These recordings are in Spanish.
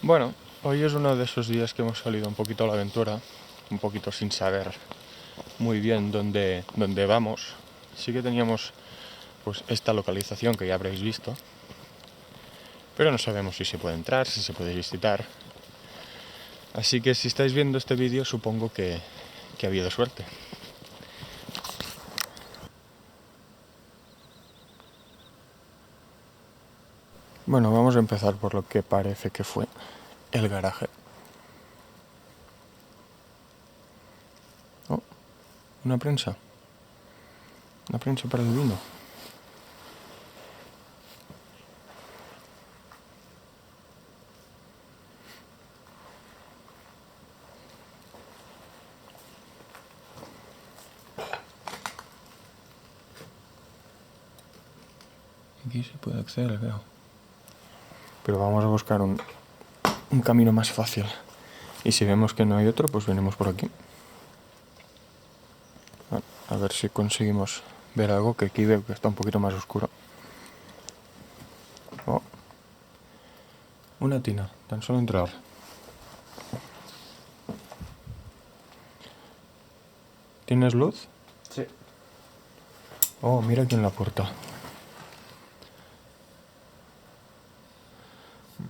Bueno, hoy es uno de esos días que hemos salido un poquito a la aventura, un poquito sin saber muy bien dónde vamos. Sí que teníamos pues esta localización que ya habréis visto, pero no sabemos si se puede entrar, si se puede visitar. Así que si estáis viendo este vídeo supongo que ha habido suerte. Bueno, vamos a empezar por lo que parece que fue el garaje. Oh, una prensa. Una prensa para el vino. Aquí se puede acceder, veo. Pero vamos a buscar un camino más fácil. Y si vemos que no hay otro, pues venimos por aquí. A ver si conseguimos ver algo, que aquí veo que está un poquito más oscuro. Oh. Una tina, tan solo entrar. ¿Tienes luz? Sí. Oh, mira aquí en la puerta.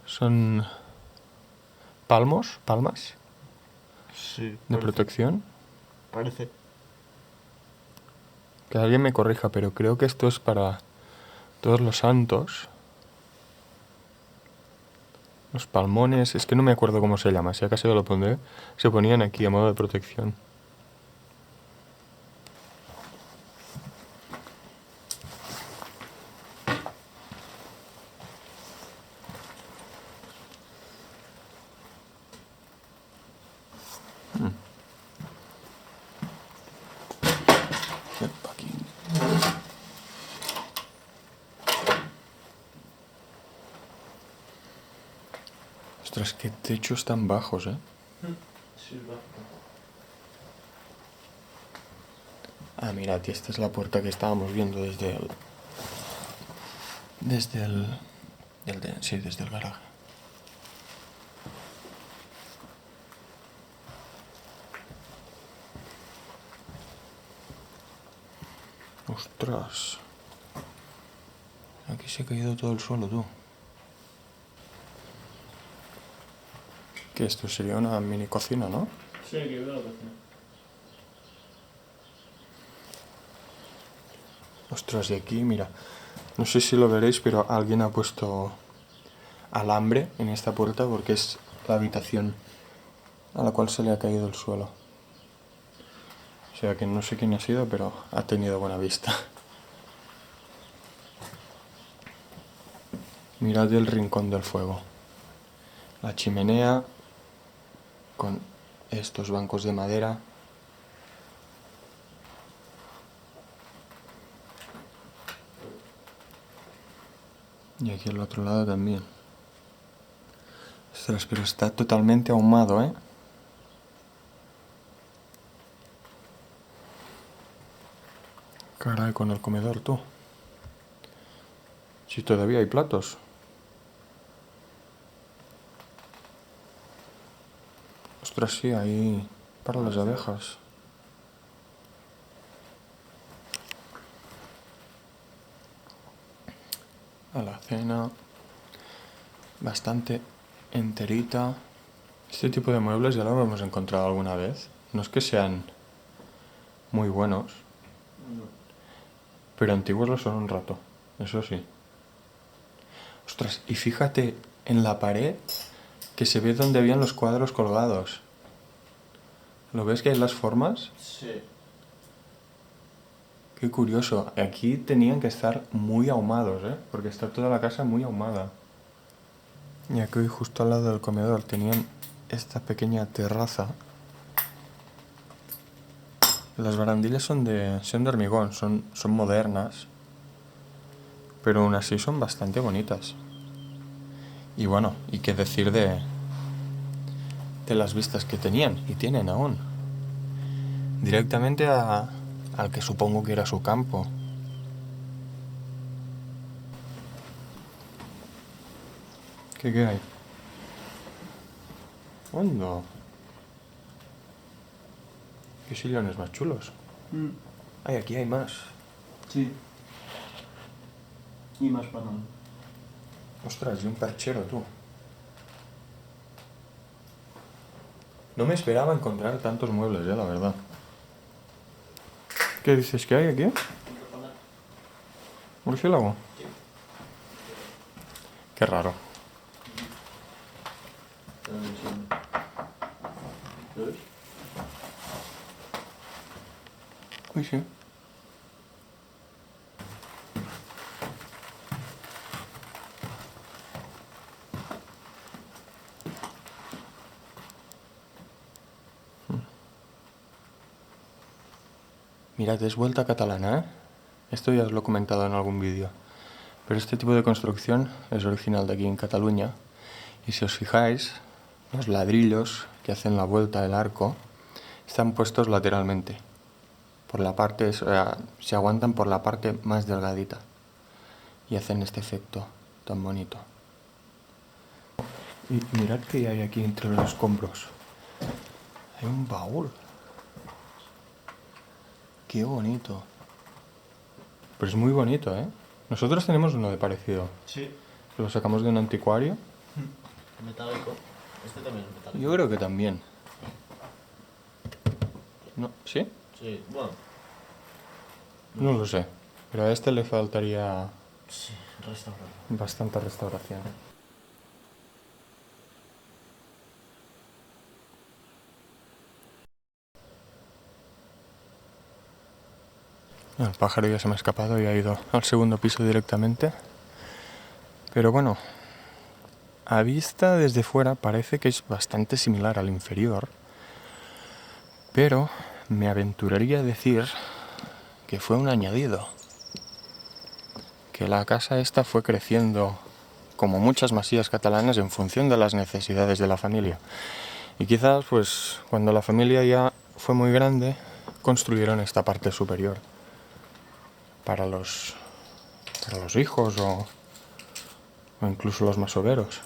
Son palmas Sí. de protección. Parece. Que alguien me corrija, pero creo que esto es para todos los santos. Los palmones, es que no me acuerdo cómo se llama, si acaso lo pondré. Se ponían aquí a modo de protección. Ven pa' aquí. Ostras, qué techos tan bajos, ¿eh? Sí, va. Ah, mirad, y esta es la puerta que estábamos viendo desde el garaje. Ostras. Aquí se ha caído todo el suelo, tú. Que esto sería una mini cocina, ¿no? Sí, que veo la cocina. Ostras, y aquí, mira. No sé si lo veréis, pero alguien ha puesto alambre en esta puerta porque es la habitación a la cual se le ha caído el suelo. O sea que no sé quién ha sido, pero ha tenido buena vista. Mirad el rincón del fuego. La chimenea con estos bancos de madera. Y aquí al otro lado también. Ostras, pero está totalmente ahumado, ¿eh? Caray, con el comedor, tú. Si todavía hay platos. Ostras, sí, ahí para las abejas. A la cena. Bastante enterita. Este tipo de muebles ya lo hemos encontrado alguna vez. No es que sean muy buenos, pero antiguos lo son un rato, eso sí. Ostras, y fíjate en la pared que se ve donde habían los cuadros colgados. ¿Lo ves que hay las formas? Sí. Qué curioso. Aquí tenían que estar muy ahumados, ¿eh? Porque está toda la casa muy ahumada. Y aquí justo al lado del comedor tenían esta pequeña terraza. Las barandillas son de hormigón, son modernas, pero aún así son bastante bonitas. Y bueno, y qué decir de las vistas que tenían, y tienen aún. Directamente al que supongo que era su campo. ¿Qué hay? Hondo. ¿Qué sillones más chulos? Ay, aquí hay más. Sí. Y más panal. Ostras, y un perchero, tú. No me esperaba encontrar tantos muebles, la verdad. ¿Qué dices que hay aquí? ¿Murciélago? Qué raro. ¿Lo ves? Uy, sí. Mirad, es vuelta catalana, ¿eh? Esto ya os lo he comentado en algún vídeo. Pero este tipo de construcción es original de aquí en Cataluña. Y si os fijáis, los ladrillos que hacen la vuelta del arco están puestos lateralmente. Por la parte, o sea, se aguantan por la parte más delgadita. Y hacen este efecto tan bonito. Y mirad qué hay aquí entre los escombros. Hay un baúl. Qué bonito. Pero es muy bonito, ¿eh? Nosotros tenemos uno de parecido. Sí. Lo sacamos de un anticuario. Metálico. Este también es metálico. Yo creo que también. ¿No? ¿Sí? Sí, bueno. No lo sé. Pero a este le faltaría Sí, restaurado. bastante restauración. El pájaro ya se me ha escapado y ha ido al segundo piso directamente. Pero bueno, a vista desde fuera parece que es bastante similar al inferior. Pero me aventuraría a decir que fue un añadido. Que la casa esta fue creciendo, como muchas masías catalanas, en función de las necesidades de la familia. Y quizás, pues, cuando la familia ya fue muy grande, construyeron esta parte superior para los hijos o incluso los masoveros.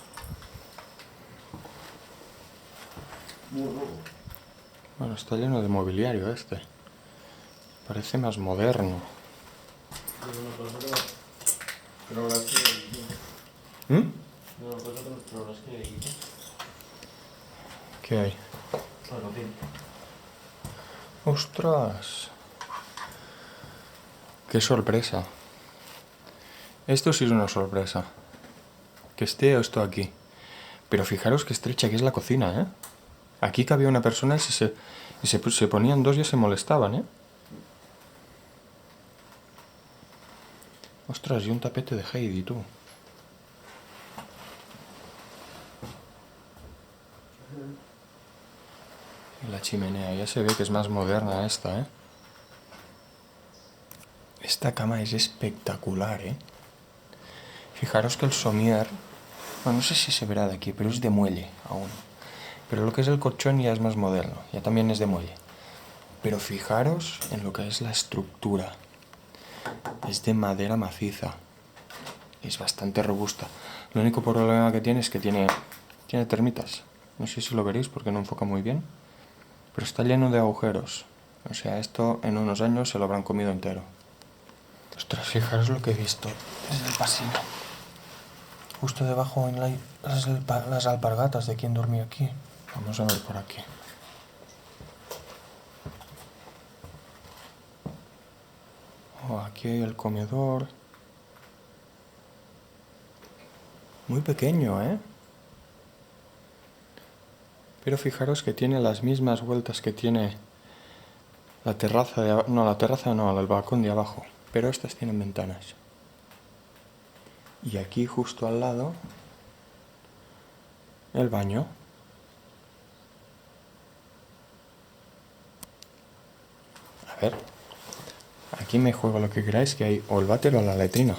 Bueno, está lleno de mobiliario este. Parece más moderno. Pero la que... ¿Mm? No, pero las que... ¿Qué hay? Bueno, en fin. ¡Ostras! ¡Qué sorpresa! Esto sí es una sorpresa. Que esté esto aquí. Pero fijaros qué estrecha que es la cocina, ¿eh? Aquí cabía una persona y se ponían dos y se molestaban, ¿eh? Ostras, y un tapete de Heidi, tú. Y la chimenea, ya se ve que es más moderna esta, ¿eh? Esta cama es espectacular, ¿eh? Fijaros que el somier, bueno, no sé si se verá de aquí, pero es de muelle aún. Pero lo que es el colchón ya es más moderno, ya también es de muelle. Pero fijaros en lo que es la estructura. Es de madera maciza. Es bastante robusta. Lo único problema que tiene es que tiene termitas. No sé si lo veréis porque no enfoca muy bien. Pero está lleno de agujeros. O sea, esto en unos años se lo habrán comido entero. Ostras, fijaros lo que he visto desde el pasillo. Justo debajo en las alpargatas de quien dormía aquí. Vamos a ver por aquí. Oh, aquí hay el comedor. Muy pequeño, ¿eh? Pero fijaros que tiene las mismas vueltas que tiene la terraza de abajo. No, la terraza no, el balcón de abajo. Pero estas tienen ventanas. Y aquí justo al lado, el baño. A ver. Aquí me juego lo que queráis, que hay o el váter o la letrina.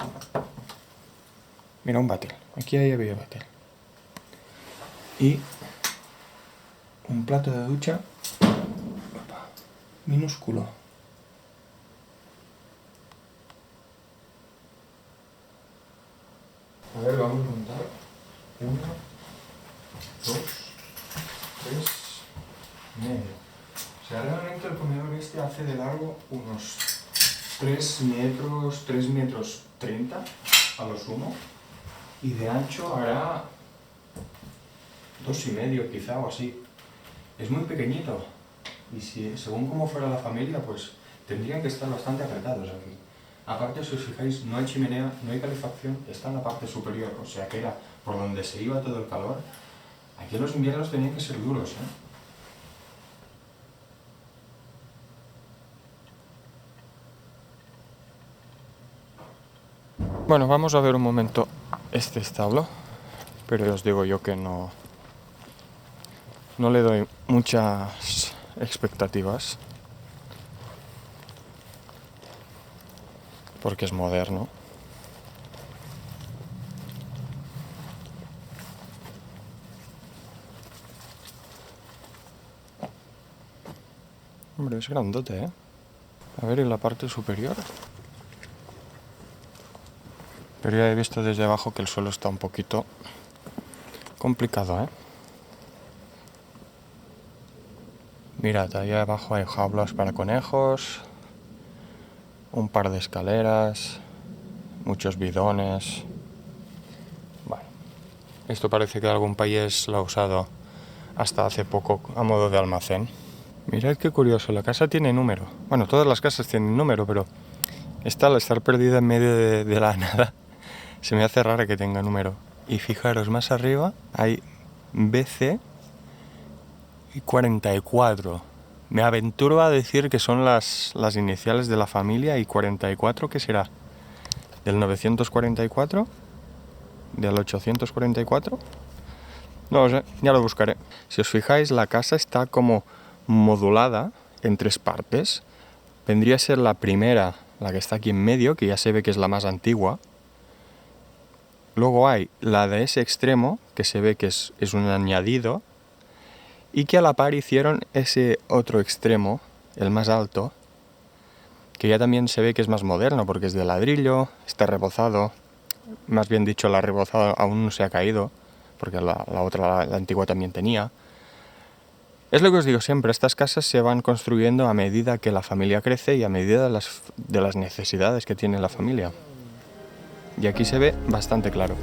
Mira, un váter. Aquí había váter. Y un plato de ducha minúsculo. A ver, vamos a contar. 1, 2, 3, hace de largo unos 3 metros, 3 metros 30 a lo sumo, y de ancho hará 2,5 quizá o así. Es muy pequeñito, y si, según cómo fuera la familia, pues tendrían que estar bastante apretados aquí. Aparte, si os fijáis, no hay chimenea, no hay calefacción, está en la parte superior, o sea que era por donde se iba todo el calor. Aquí los inviernos tenían que ser duros, ¿eh? Bueno, vamos a ver un momento este establo, pero os digo yo que no le doy muchas expectativas, porque es moderno. Hombre, es grandote, ¿eh? A ver, en la parte superior. Pero ya he visto desde abajo que el suelo está un poquito complicado, ¿eh? Mirad, ahí abajo hay jaulas para conejos, un par de escaleras, muchos bidones. Bueno, esto parece que algún país lo ha usado hasta hace poco a modo de almacén. Mirad qué curioso, la casa tiene número. Bueno, todas las casas tienen número, pero esta, al estar perdida en medio de la nada, se me hace raro que tenga número. Y fijaros, más arriba hay BC y 44. Me aventuro a decir que son las iniciales de la familia. ¿Y 44 qué será? ¿Del 944? ¿Del 844? No lo sé, ya lo buscaré. Si os fijáis, la casa está como modulada en 3 partes. Vendría a ser la primera, la que está aquí en medio, que ya se ve que es la más antigua. Luego hay la de ese extremo, que se ve que es un añadido, y que a la par hicieron ese otro extremo, el más alto, que ya también se ve que es más moderno, porque es de ladrillo, está rebozado, más bien dicho, la rebozado aún no se ha caído, porque la otra, la antigua, también tenía. Es lo que os digo siempre, estas casas se van construyendo a medida que la familia crece y a medida de las necesidades que tiene la familia. Y aquí se ve bastante claro.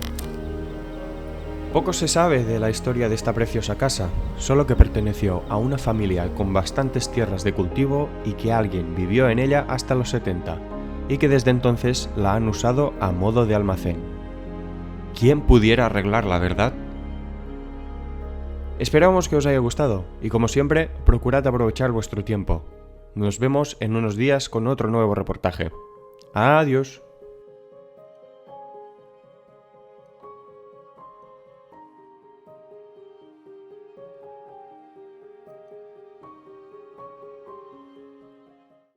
Poco se sabe de la historia de esta preciosa casa, solo que perteneció a una familia con bastantes tierras de cultivo y que alguien vivió en ella hasta los 70, y que desde entonces la han usado a modo de almacén. ¿Quién pudiera arreglarla, verdad? Esperamos que os haya gustado, y como siempre, procurad aprovechar vuestro tiempo. Nos vemos en unos días con otro nuevo reportaje. ¡Adiós!